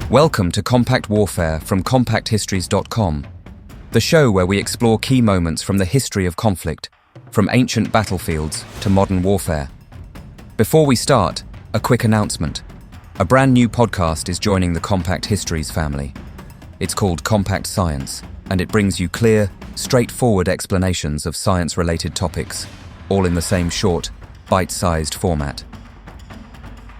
Welcome to Compact Warfare from CompactHistories.com, the show where we explore key moments from the history of conflict, from ancient battlefields to modern warfare. Before we start, a quick announcement. A brand new podcast is joining the Compact Histories family. It's called Compact Science, and it brings you clear, straightforward explanations of science-related topics, all in the same short, bite-sized format.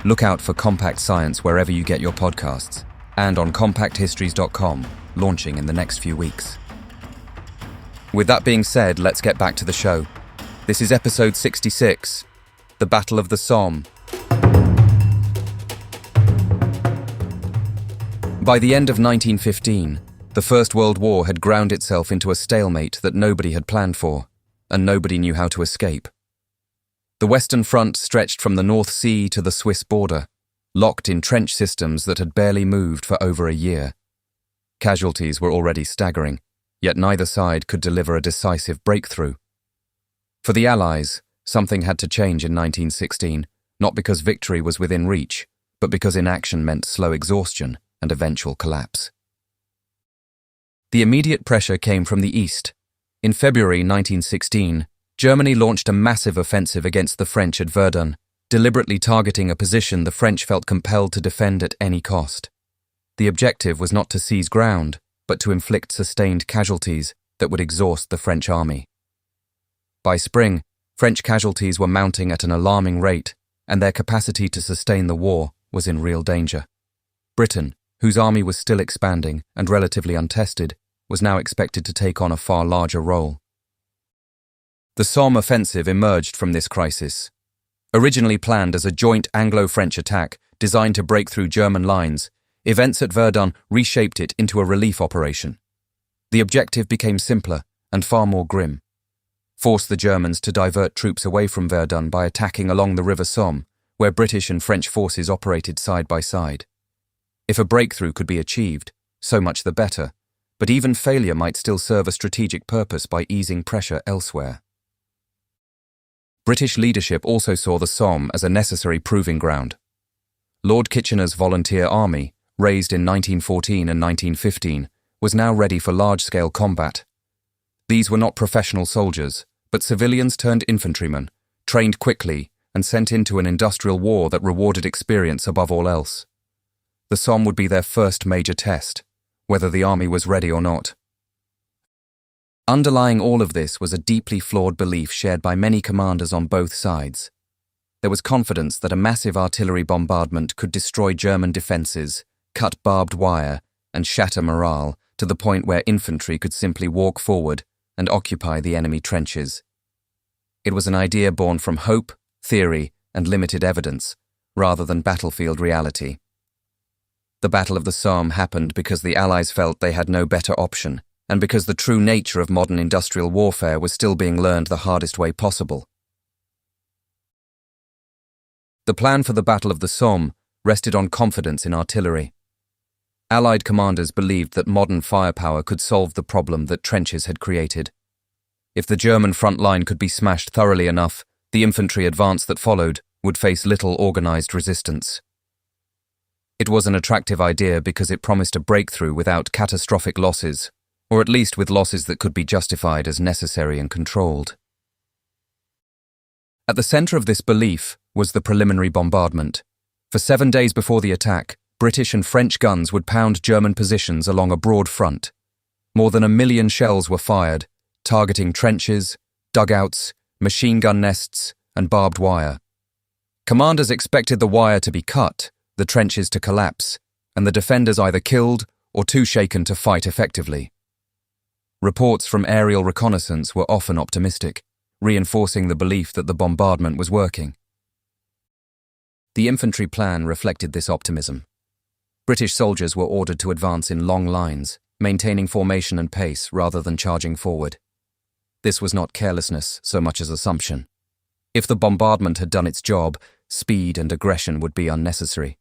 Look out for Compact Science wherever you get your podcasts, and on CompactHistories.com, launching in the next few weeks. With that being said, let's get back to the show. This is episode 66, the Battle of the Somme. By the end of 1915, the First World War had ground itself into a stalemate that nobody had planned for, and nobody knew how to escape. The Western Front stretched from the North Sea to the Swiss border, locked in trench systems that had barely moved for over a year. Casualties were already staggering, yet neither side could deliver a decisive breakthrough. For the Allies, something had to change in 1916, not because victory was within reach, but because inaction meant slow exhaustion and eventual collapse. The immediate pressure came from the east. In February 1916, Germany launched a massive offensive against the French at Verdun, deliberately targeting a position the French felt compelled to defend at any cost. The objective was not to seize ground, but to inflict sustained casualties that would exhaust the French army. By spring, French casualties were mounting at an alarming rate, and their capacity to sustain the war was in real danger. Britain, whose army was still expanding and relatively untested, was now expected to take on a far larger role. The Somme offensive emerged from this crisis. Originally planned as a joint Anglo-French attack designed to break through German lines, events at Verdun reshaped it into a relief operation. The objective became simpler and far more grim. Force the Germans to divert troops away from Verdun by attacking along the River Somme, where British and French forces operated side by side. If a breakthrough could be achieved, so much the better, but even failure might still serve a strategic purpose by easing pressure elsewhere. British leadership also saw the Somme as a necessary proving ground. Lord Kitchener's volunteer army, raised in 1914 and 1915, was now ready for large-scale combat. These were not professional soldiers, but civilians turned infantrymen, trained quickly and sent into an industrial war that rewarded experience above all else. The Somme would be their first major test, whether the army was ready or not. Underlying all of this was a deeply flawed belief shared by many commanders on both sides. There was confidence that a massive artillery bombardment could destroy German defences, cut barbed wire, and shatter morale to the point where infantry could simply walk forward and occupy the enemy trenches. It was an idea born from hope, theory, and limited evidence, rather than battlefield reality. The Battle of the Somme happened because the Allies felt they had no better option, and because the true nature of modern industrial warfare was still being learned the hardest way possible. The plan for the Battle of the Somme rested on confidence in artillery. Allied commanders believed that modern firepower could solve the problem that trenches had created. If the German front line could be smashed thoroughly enough, the infantry advance that followed would face little organized resistance. It was an attractive idea because it promised a breakthrough without catastrophic losses, or at least with losses that could be justified as necessary and controlled. At the center of this belief was the preliminary bombardment. For 7 days before the attack, British and French guns would pound German positions along a broad front. More than 1 million shells were fired, targeting trenches, dugouts, machine gun nests, and barbed wire. Commanders expected the wire to be cut, the trenches to collapse, and the defenders either killed or too shaken to fight effectively. Reports from aerial reconnaissance were often optimistic, reinforcing the belief that the bombardment was working. The infantry plan reflected this optimism. British soldiers were ordered to advance in long lines, maintaining formation and pace rather than charging forward. This was not carelessness so much as assumption. If the bombardment had done its job, speed and aggression would be unnecessary.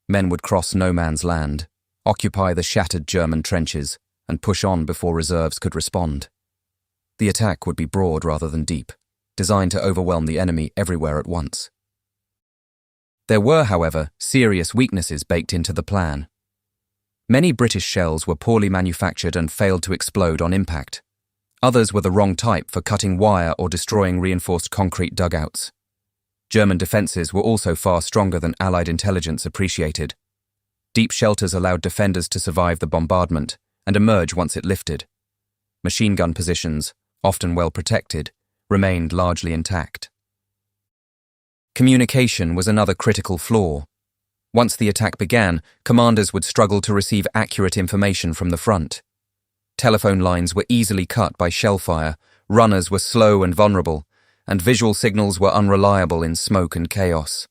Men would cross no man's land, occupy the shattered German trenches, and push on before reserves could respond. The attack would be broad rather than deep, designed to overwhelm the enemy everywhere at once. There were, however, serious weaknesses baked into the plan. Many British shells were poorly manufactured and failed to explode on impact. Others were the wrong type for cutting wire or destroying reinforced concrete dugouts. German defences were also far stronger than Allied intelligence appreciated. Deep shelters allowed defenders to survive the bombardment and emerge once it lifted. Machine gun positions, often well protected, remained largely intact. Communication was another critical flaw. Once the attack began, commanders would struggle to receive accurate information from the front. Telephone lines were easily cut by shellfire, runners were slow and vulnerable, and visual signals were unreliable in smoke and chaos.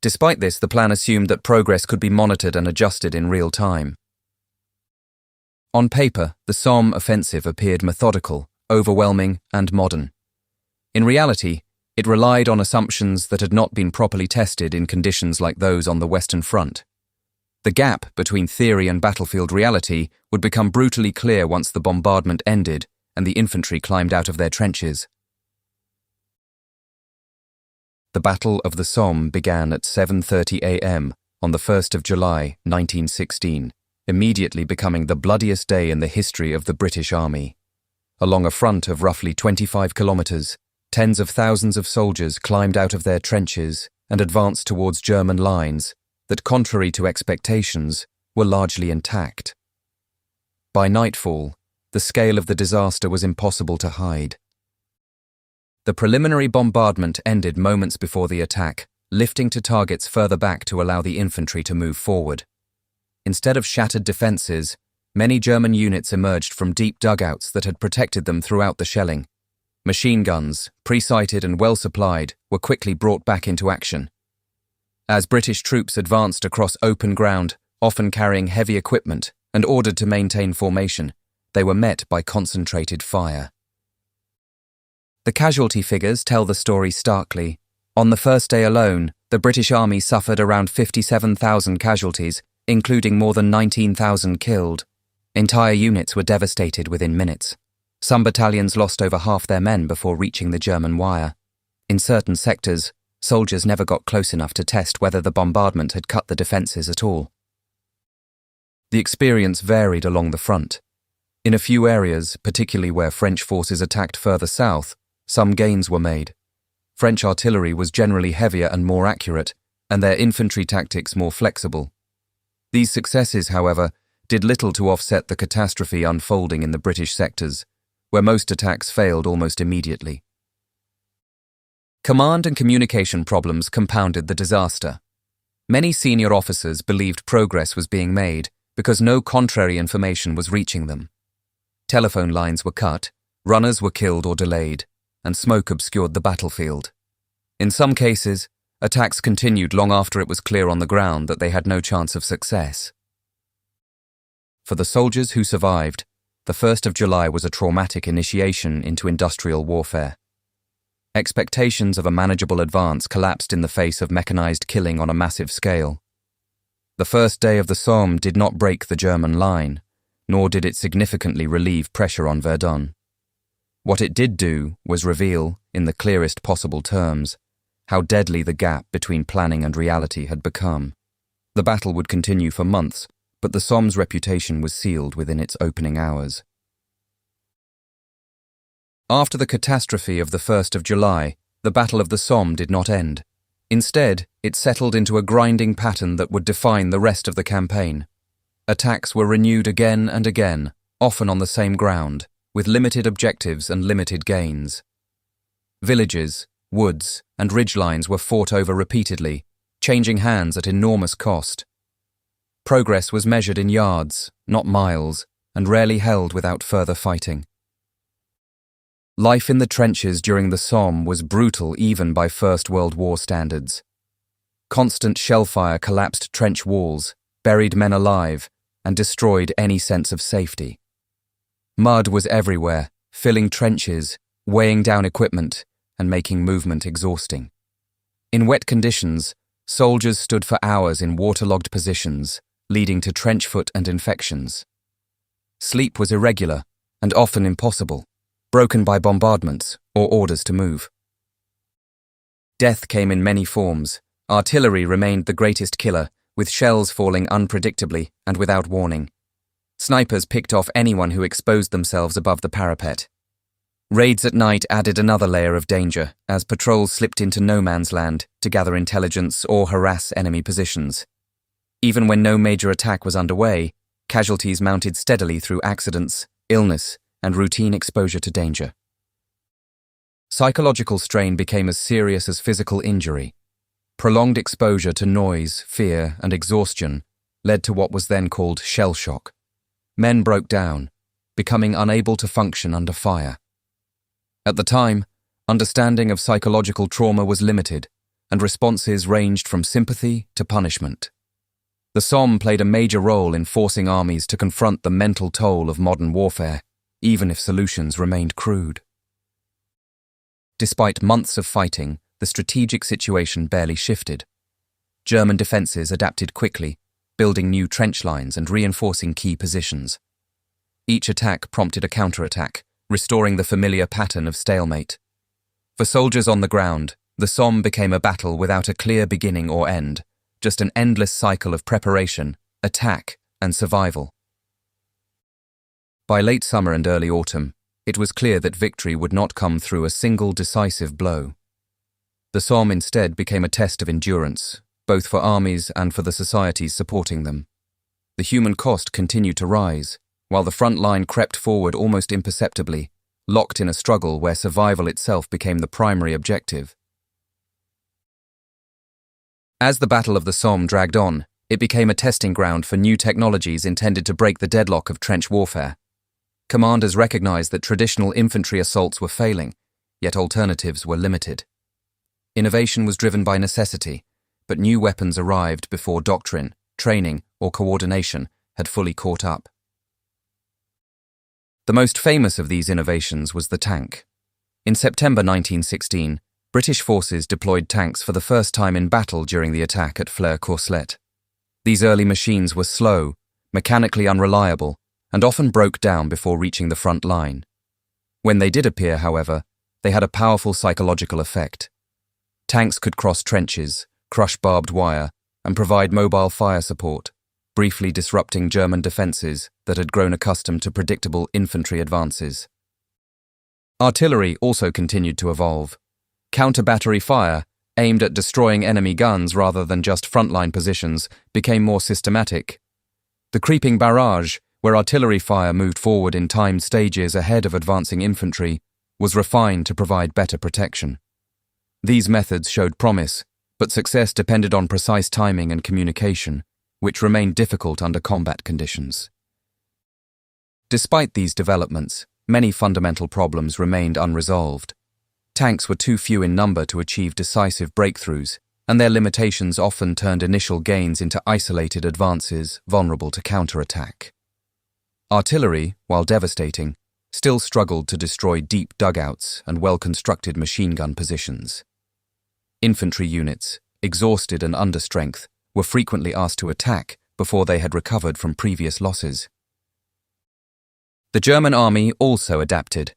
Despite this, the plan assumed that progress could be monitored and adjusted in real time. On paper, the Somme offensive appeared methodical, overwhelming, and modern. In reality, it relied on assumptions that had not been properly tested in conditions like those on the Western Front. The gap between theory and battlefield reality would become brutally clear once the bombardment ended and the infantry climbed out of their trenches. The Battle of the Somme began at 7:30 a.m. on the 1st of July, 1916, immediately becoming the bloodiest day in the history of the British Army. Along a front of roughly 25 kilometres, tens of thousands of soldiers climbed out of their trenches and advanced towards German lines that, contrary to expectations, were largely intact. By nightfall, the scale of the disaster was impossible to hide. The preliminary bombardment ended moments before the attack, lifting to targets further back to allow the infantry to move forward. Instead of shattered defences, many German units emerged from deep dugouts that had protected them throughout the shelling. Machine guns, pre-sighted and well-supplied, were quickly brought back into action. As British troops advanced across open ground, often carrying heavy equipment, and ordered to maintain formation, they were met by concentrated fire. The casualty figures tell the story starkly. On the first day alone, the British Army suffered around 57,000 casualties, including more than 19,000 killed. Entire units were devastated within minutes. Some battalions lost over half their men before reaching the German wire. In certain sectors, soldiers never got close enough to test whether the bombardment had cut the defences at all. The experience varied along the front. In a few areas, particularly where French forces attacked further south, some gains were made. French artillery was generally heavier and more accurate, and their infantry tactics more flexible. These successes, however, did little to offset the catastrophe unfolding in the British sectors, where most attacks failed almost immediately. Command and communication problems compounded the disaster. Many senior officers believed progress was being made because no contrary information was reaching them. Telephone lines were cut, runners were killed or delayed, and smoke obscured the battlefield. In some cases, attacks continued long after it was clear on the ground that they had no chance of success. For the soldiers who survived, the 1st of July was a traumatic initiation into industrial warfare. Expectations of a manageable advance collapsed in the face of mechanized killing on a massive scale. The first day of the Somme did not break the German line, nor did it significantly relieve pressure on Verdun. What it did do was reveal, in the clearest possible terms, how deadly the gap between planning and reality had become. The battle would continue for months, but the Somme's reputation was sealed within its opening hours. After the catastrophe of the 1st of July, the Battle of the Somme did not end. Instead, it settled into a grinding pattern that would define the rest of the campaign. Attacks were renewed again and again, often on the same ground, with limited objectives and limited gains. Villages, woods, and ridgelines were fought over repeatedly, changing hands at enormous cost. Progress was measured in yards, not miles, and rarely held without further fighting. Life in the trenches during the Somme was brutal even by First World War standards. Constant shellfire collapsed trench walls, buried men alive, and destroyed any sense of safety. Mud was everywhere, filling trenches, weighing down equipment, and making movement exhausting. In wet conditions, soldiers stood for hours in waterlogged positions, leading to trench foot and infections. Sleep was irregular and often impossible, broken by bombardments or orders to move. Death came in many forms. Artillery remained the greatest killer, with shells falling unpredictably and without warning. Snipers picked off anyone who exposed themselves above the parapet. Raids at night added another layer of danger, as patrols slipped into no man's land to gather intelligence or harass enemy positions. Even when no major attack was underway, casualties mounted steadily through accidents, illness, and routine exposure to danger. Psychological strain became as serious as physical injury. Prolonged exposure to noise, fear, and exhaustion led to what was then called shell shock. Men broke down, becoming unable to function under fire. At the time, understanding of psychological trauma was limited, and responses ranged from sympathy to punishment. The Somme played a major role in forcing armies to confront the mental toll of modern warfare, even if solutions remained crude. Despite months of fighting, the strategic situation barely shifted. German defences adapted quickly, building new trench lines and reinforcing key positions. Each attack prompted a counterattack, restoring the familiar pattern of stalemate. For soldiers on the ground, the Somme became a battle without a clear beginning or end, just an endless cycle of preparation, attack, and survival. By late summer and early autumn, it was clear that victory would not come through a single decisive blow. The Somme instead became a test of endurance, both for armies and for the societies supporting them. The human cost continued to rise, while the front line crept forward almost imperceptibly, locked in a struggle where survival itself became the primary objective. As the Battle of the Somme dragged on, it became a testing ground for new technologies intended to break the deadlock of trench warfare. Commanders recognized that traditional infantry assaults were failing, yet alternatives were limited. Innovation was driven by necessity, but new weapons arrived before doctrine, training, or coordination had fully caught up. The most famous of these innovations was the tank. In September 1916, British forces deployed tanks for the first time in battle during the attack at Flers-Courcelette. These early machines were slow, mechanically unreliable, and often broke down before reaching the front line. When they did appear, however, they had a powerful psychological effect. Tanks could cross trenches, crush barbed wire, and provide mobile fire support, briefly disrupting German defences that had grown accustomed to predictable infantry advances. Artillery also continued to evolve. Counter-battery fire, aimed at destroying enemy guns rather than just frontline positions, became more systematic. The creeping barrage, where artillery fire moved forward in timed stages ahead of advancing infantry, was refined to provide better protection. These methods showed promise, but success depended on precise timing and communication, which remained difficult under combat conditions. Despite these developments, many fundamental problems remained unresolved. Tanks were too few in number to achieve decisive breakthroughs, and their limitations often turned initial gains into isolated advances vulnerable to counterattack. Artillery, while devastating, still struggled to destroy deep dugouts and well-constructed machine gun positions. Infantry units, exhausted and under strength, were frequently asked to attack before they had recovered from previous losses. The German army also adapted.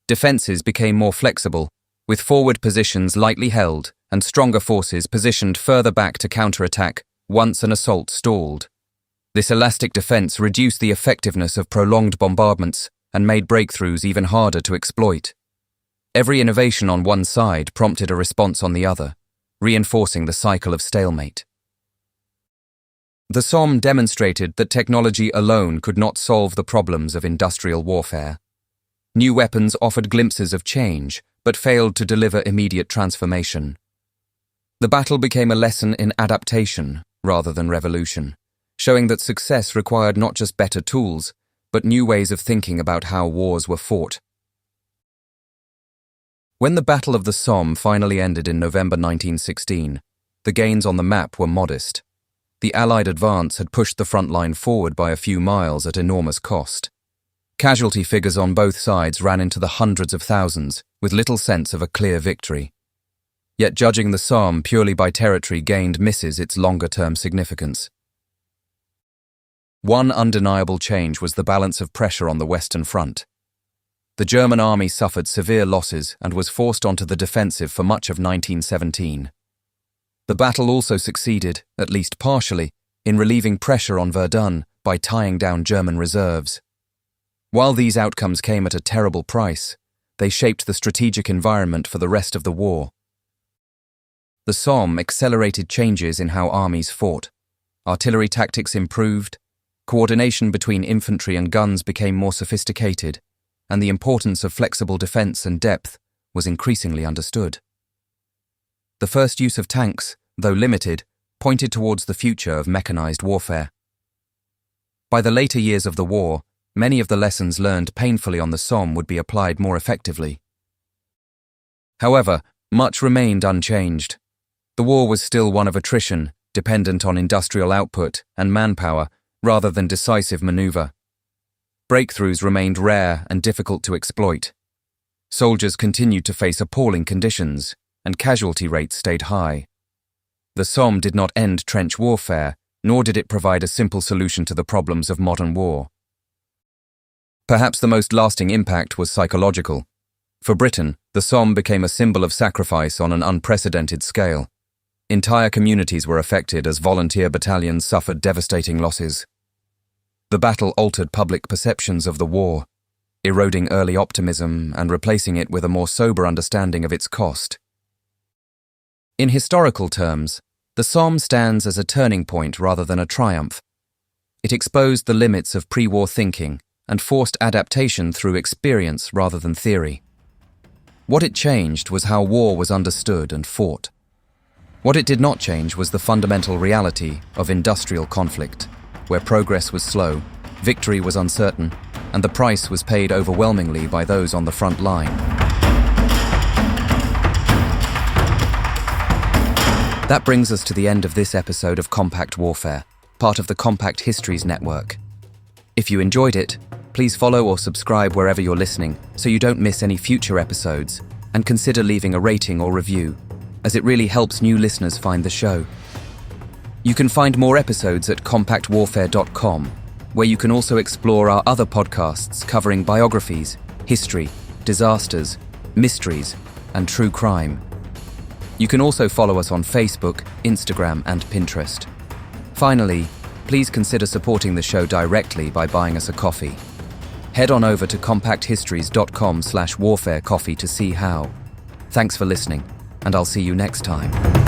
Defences became more flexible, with forward positions lightly held and stronger forces positioned further back to counterattack once an assault stalled. This elastic defence reduced the effectiveness of prolonged bombardments and made breakthroughs even harder to exploit. Every innovation on one side prompted a response on the other, reinforcing the cycle of stalemate. The Somme demonstrated that technology alone could not solve the problems of industrial warfare. New weapons offered glimpses of change, but failed to deliver immediate transformation. The battle became a lesson in adaptation rather than revolution, showing that success required not just better tools, but new ways of thinking about how wars were fought. When the Battle of the Somme finally ended in November 1916, the gains on the map were modest. The Allied advance had pushed the front line forward by a few miles at enormous cost. Casualty figures on both sides ran into the hundreds of thousands, with little sense of a clear victory. Yet judging the Somme purely by territory misses its longer-term significance. One undeniable change was the balance of pressure on the Western Front. The German army suffered severe losses and was forced onto the defensive for much of 1917. The battle also succeeded, at least partially, in relieving pressure on Verdun by tying down German reserves. While these outcomes came at a terrible price, they shaped the strategic environment for the rest of the war. The Somme accelerated changes in how armies fought. Artillery tactics improved, coordination between infantry and guns became more sophisticated, and the importance of flexible defense and depth was increasingly understood. The first use of tanks, though limited, pointed towards the future of mechanized warfare. By the later years of the war, many of the lessons learned painfully on the Somme would be applied more effectively. However, much remained unchanged. The war was still one of attrition, dependent on industrial output and manpower rather than decisive maneuver. Breakthroughs remained rare and difficult to exploit. Soldiers continued to face appalling conditions, and casualty rates stayed high. The Somme did not end trench warfare, nor did it provide a simple solution to the problems of modern war. Perhaps the most lasting impact was psychological. For Britain, the Somme became a symbol of sacrifice on an unprecedented scale. Entire communities were affected as volunteer battalions suffered devastating losses. The battle altered public perceptions of the war, eroding early optimism and replacing it with a more sober understanding of its cost. In historical terms, the Somme stands as a turning point rather than a triumph. It exposed the limits of pre-war thinking and forced adaptation through experience rather than theory. What it changed was how war was understood and fought. What it did not change was the fundamental reality of industrial conflict, where progress was slow, victory was uncertain, and the price was paid overwhelmingly by those on the front line. That brings us to the end of this episode of Compact Warfare, part of the Compact Histories Network. If you enjoyed it, please follow or subscribe wherever you're listening so you don't miss any future episodes, and consider leaving a rating or review, as it really helps new listeners find the show. You can find more episodes at compactwarfare.com, where you can also explore our other podcasts covering biographies, history, disasters, mysteries, and true crime. You can also follow us on Facebook, Instagram, and Pinterest. Finally, please consider supporting the show directly by buying us a coffee. Head on over to compacthistories.com/warfarecoffee to see how. Thanks for listening, and I'll see you next time.